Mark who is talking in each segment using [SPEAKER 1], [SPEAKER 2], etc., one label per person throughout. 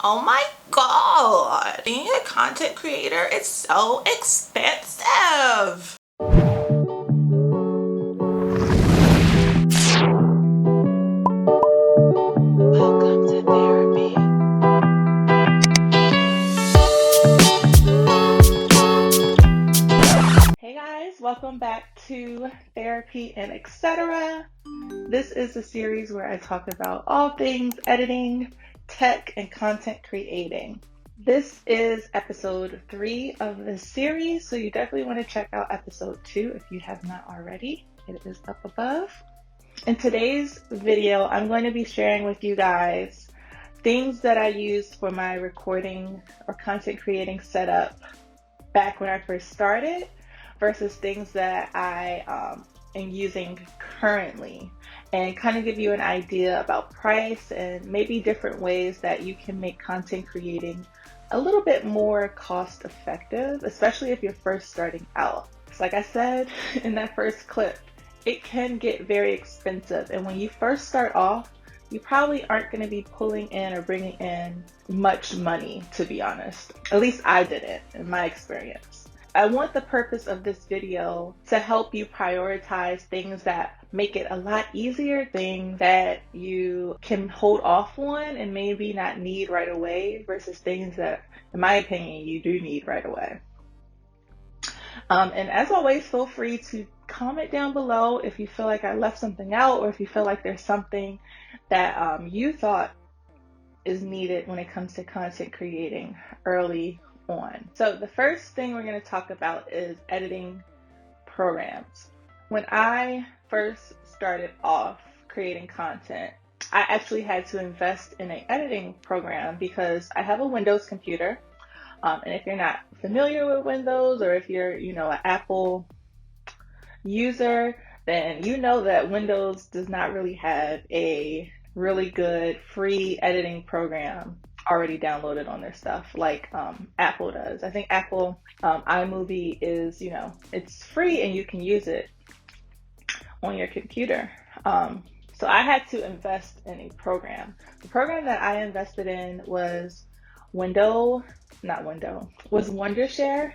[SPEAKER 1] Oh my God, being a content creator is so expensive. Welcome to therapy.
[SPEAKER 2] Hey guys, welcome back to Therapy and Etc. This is a series where I talk about all things editing, tech, and content creating. This is episode 3 of the series, so you definitely want to check out episode 2 if you have not already. It is up above. In today's video, I'm going to be sharing with you guys things that I used for my recording or content creating setup back when I first started versus things that I am using currently, and kind of give you an idea about price and maybe different ways that you can make content creating a little bit more cost effective, especially if you're first starting out. It's like I said in that first clip, it can get very expensive, and when you first start off, you probably aren't going to be pulling in or bringing in much money, to be honest. At least I didn't in my experience. I want the purpose of this video to help you prioritize things that make it a lot easier, things that you can hold off on and maybe not need right away versus things that, in my opinion, you do need right away. And as always, feel free to comment down below if you feel like I left something out, or if you feel like there's something that you thought is needed when it comes to content creating early on. So the first thing we're going to talk about is editing programs. When I first started off creating content, I actually had to invest in an editing program because I have a Windows computer. And if you're not familiar with Windows, or if you're, an Apple user, then you know that Windows does not really have a really good free editing program already downloaded on their stuff like Apple does. I think Apple iMovie is, it's free and you can use it on your computer. So I had to invest in a program. The program that I invested in was Wondershare,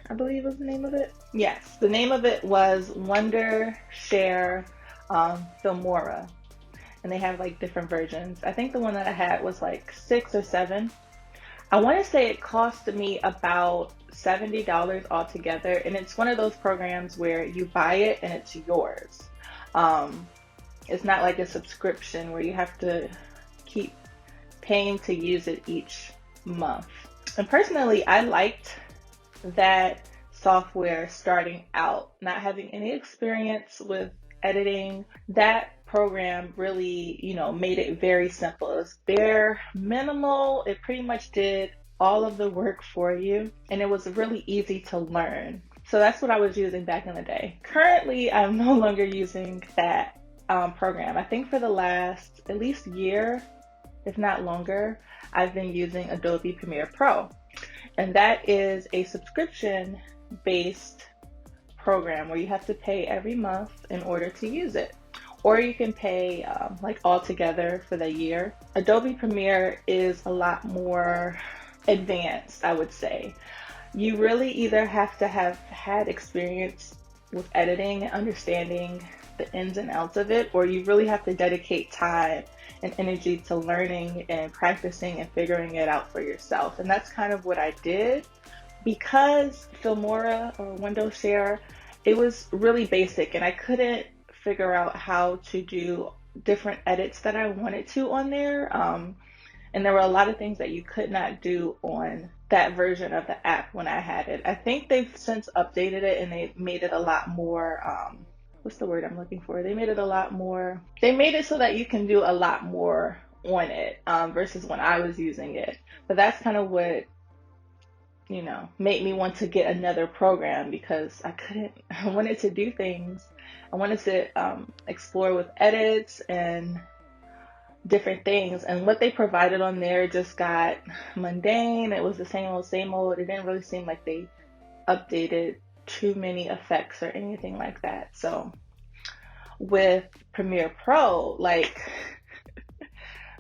[SPEAKER 2] I believe was the name of it. Yes, the name of it was Wondershare Filmora. And they have like different versions. I think the one that I had was like 6 or 7. I want to say it cost me about $70 altogether. And it's one of those programs where you buy it and it's yours. It's not like a subscription where you have to keep paying to use it each month. And personally, I liked that software starting out, not having any experience with editing. That program really, made it very simple. It was bare minimal. It pretty much did all of the work for you, and it was really easy to learn. So that's what I was using back in the day. Currently, I'm no longer using that program. I think for the last at least year, if not longer, I've been using Adobe Premiere Pro. And that is a subscription-based program where you have to pay every month in order to use it. Or you can pay like all together for the year. Adobe Premiere is a lot more advanced, I would say. You really either have to have had experience with editing and understanding the ins and outs of it, or you really have to dedicate time and energy to learning and practicing and figuring it out for yourself. And that's kind of what I did. Because Filmora or Wondershare, it was really basic and I couldn't figure out how to do different edits that I wanted to on there. And there were a lot of things that you could not do on that version of the app when I had it. I think they've since updated it and they made it a lot more, what's the word I'm looking for? They made it so that you can do a lot more on it versus when I was using it. But that's kind of what, made me want to get another program, because I wanted to do things. I wanted to explore with edits and different things. And what they provided on there just got mundane. It was the same old. It didn't really seem like they updated too many effects or anything like that. So with Premiere Pro,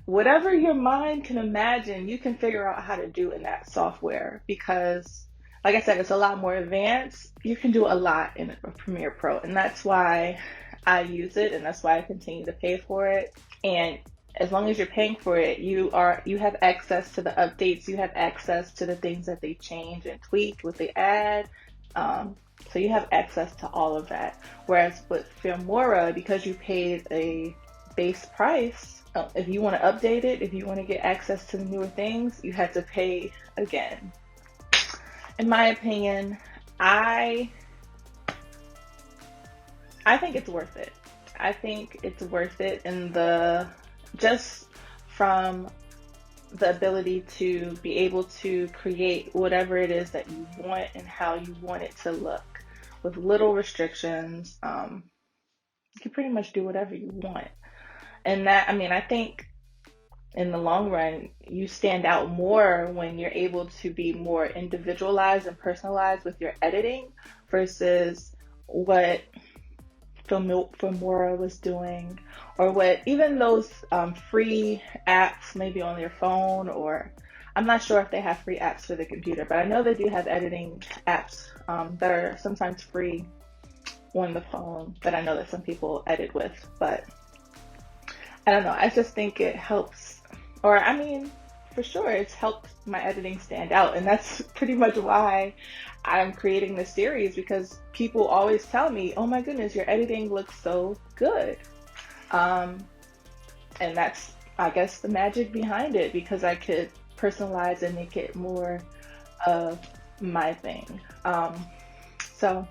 [SPEAKER 2] whatever your mind can imagine, you can figure out how to do in that software because, like I said, it's a lot more advanced. You can do a lot in a Premiere Pro, and that's why I use it, and that's why I continue to pay for it. And as long as you're paying for it, you have access to the updates, you have access to the things that they change and tweak, what they add. So you have access to all of that. Whereas with Filmora, because you paid a base price, if you want to update it, if you want to get access to the newer things, you have to pay again. In my opinion, I think it's worth it. I think it's worth it just from the ability to be able to create whatever it is that you want and how you want it to look with little restrictions. You can pretty much do whatever you want. And that, I think in the long run, you stand out more when you're able to be more individualized and personalized with your editing versus what Filmora was doing, or what even those free apps maybe on your phone, or I'm not sure if they have free apps for the computer, but I know they do have editing apps that are sometimes free on the phone that I know that some people edit with. But I don't know, I just think it helps, or for sure it's helped my editing stand out, and that's pretty much why I'm creating this series, because people always tell me, oh my goodness, your editing looks so good. And that's, I guess, the magic behind it, because I could personalize and make it more of my thing. So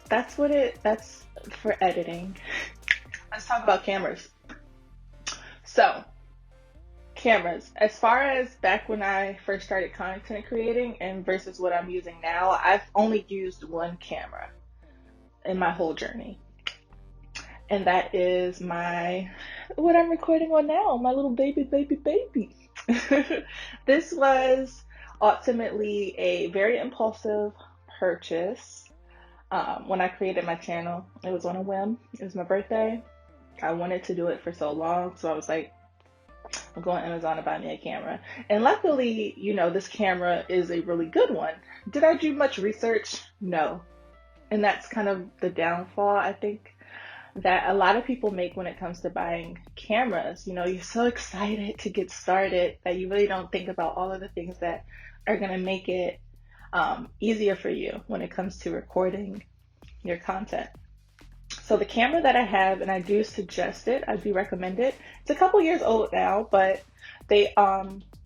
[SPEAKER 2] that's for editing. Let's talk about cameras. So cameras, as far as back when I first started content creating and versus what I'm using now, I've only used one camera in my whole journey, and that is what I'm recording on now, my little baby. This was ultimately a very impulsive purchase. When I created my channel, it was on a whim. It was my birthday. I wanted to do it for so long, so I was like, I'm going to Amazon to buy me a camera. And luckily, this camera is a really good one. Did I do much research? No. And that's kind of the downfall, I think, that a lot of people make when it comes to buying cameras. You're so excited to get started that you really don't think about all of the things that are going to make it easier for you when it comes to recording your content. So the camera that I have, and I do suggest it, I do recommend it. It's a couple years old now, but they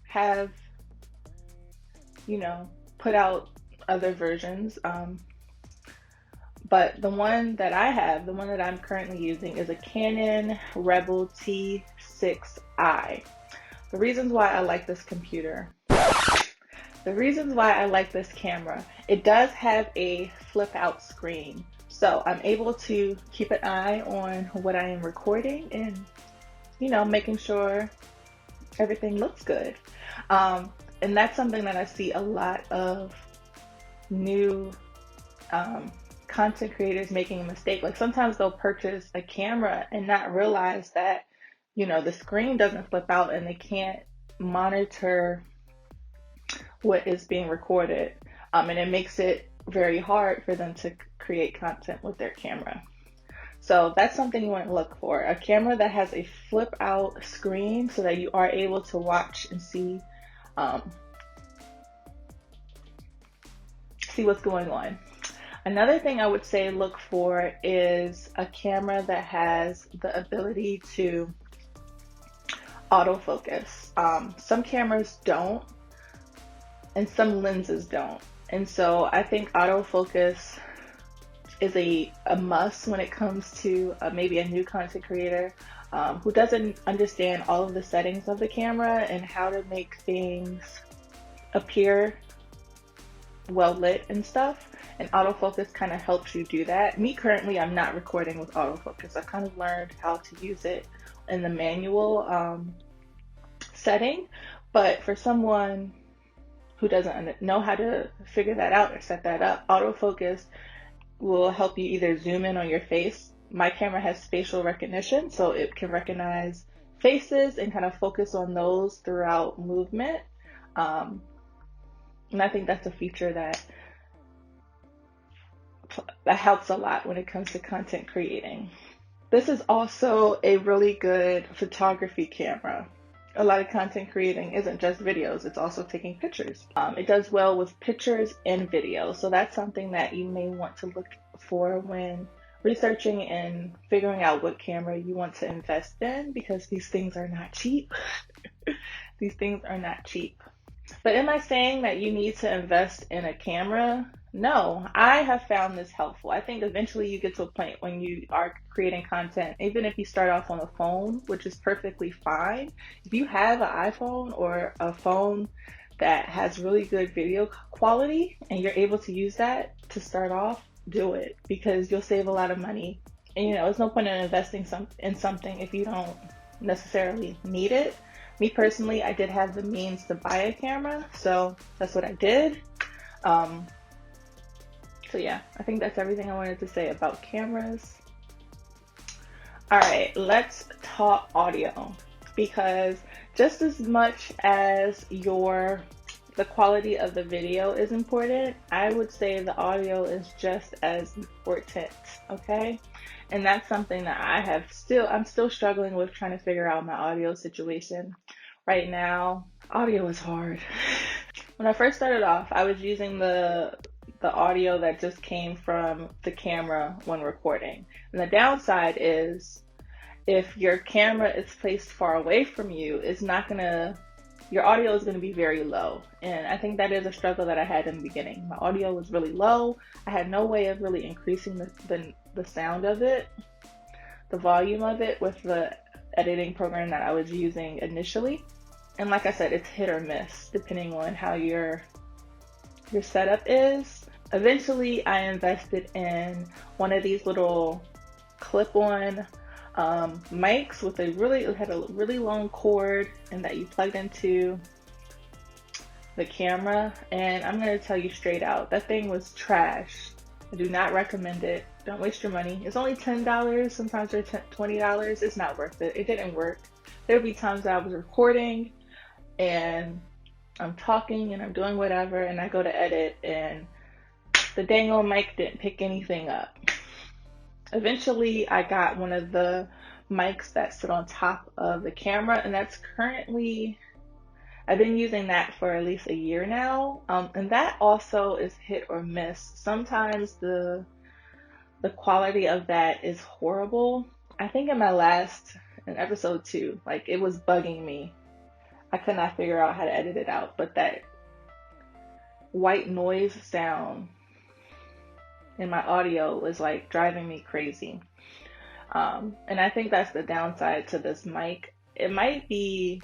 [SPEAKER 2] have, put out other versions. But the one that I have, the one that I'm currently using, is a Canon Rebel T6i. The reasons why I like this camera, it does have a flip out screen. So I'm able to keep an eye on what I am recording and, making sure everything looks good. And that's something that I see a lot of new content creators making a mistake. Like sometimes they'll purchase a camera and not realize that, the screen doesn't flip out and they can't monitor what is being recorded. And it makes it very hard for them to create content with their camera. So that's something you want to look for. A camera that has a flip out screen so that you are able to watch and see what's going on. Another thing I would say look for is a camera that has the ability to autofocus. Some cameras don't, and some lenses don't. And so I think autofocus is a must when it comes to maybe a new content creator who doesn't understand all of the settings of the camera and how to make things appear well lit and stuff. And autofocus kind of helps you do that. Me currently, I'm not recording with autofocus. I kind of learned how to use it in the manual setting. But for someone who doesn't know how to figure that out or set that up, autofocus will help you either zoom in on your face. My camera has facial recognition, so it can recognize faces and kind of focus on those throughout movement. And I think that's a feature that helps a lot when it comes to content creating. This is also a really good photography camera. A lot of content creating isn't just videos, it's also taking pictures. It does well with pictures and video. So that's something that you may want to look for when researching and figuring out what camera you want to invest in, because these things are not cheap. These things are not cheap. But am I saying that you need to invest in a camera? No, I have found this helpful. I think eventually you get to a point when you are creating content, even if you start off on a phone, which is perfectly fine. If you have an iPhone or a phone that has really good video quality and you're able to use that to start off, do it, because you'll save a lot of money. And there's no point in investing in something if you don't necessarily need it. Me personally, I did have the means to buy a camera, so that's what I did. So yeah, I think that's everything I wanted to say about cameras. All right, let's talk audio, because just as much as the quality of the video is important, I would say the audio is just as important, okay? And that's something that I'm still struggling with, trying to figure out my audio situation. Right now, audio is hard. When I first started off, I was using the audio that just came from the camera when recording. And the downside is, if your camera is placed far away from you, your audio is going to be very low. And I think that is a struggle that I had in the beginning. My audio was really low. I had no way of really increasing the sound of it, the volume of it, with the editing program that I was using initially. And like I said, it's hit or miss depending on how your setup is. Eventually, I invested in one of these little clip-on mics it had a really long cord, and that you plugged into the camera. And I'm going to tell you straight out, that thing was trash. I do not recommend it. Don't waste your money. It's only $10. Sometimes they're $20. It's not worth it. It didn't work. There would be times that I was recording and I'm talking and I'm doing whatever, and I go to edit and the dang old mic didn't pick anything up. Eventually, I got one of the mics that sit on top of the camera, and I've been using that for at least a year now. And that also is hit or miss. Sometimes the quality of that is horrible. I think in episode 2, it was bugging me. I could not figure out how to edit it out, but that white noise sound in my audio was driving me crazy. And I think that's the downside to this mic. It might be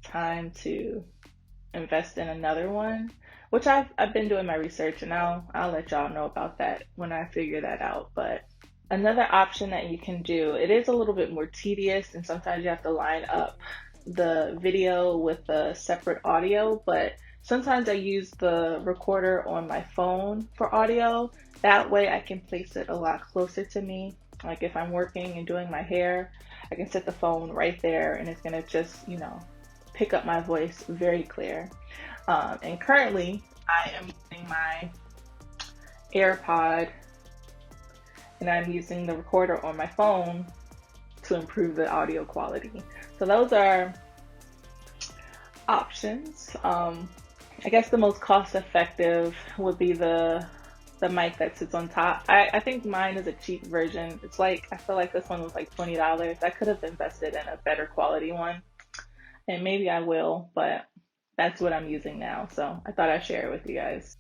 [SPEAKER 2] time to invest in another one, which I've been doing my research, and I'll let y'all know about that when I figure that out. But another option that you can do, it is a little bit more tedious, and sometimes you have to line up the video with the separate audio, but sometimes I use the recorder on my phone for audio. That way I can place it a lot closer to me. Like if I'm working and doing my hair, I can set the phone right there and it's gonna just, pick up my voice very clear. And currently I am using my AirPod and I'm using the recorder on my phone to improve the audio quality. So those are options. I guess the most cost effective would be the mic that sits on top. I think mine is a cheap version. I feel like this one was $20. I could have invested in a better quality one, and maybe I will, but that's what I'm using now. So I thought I'd share it with you guys.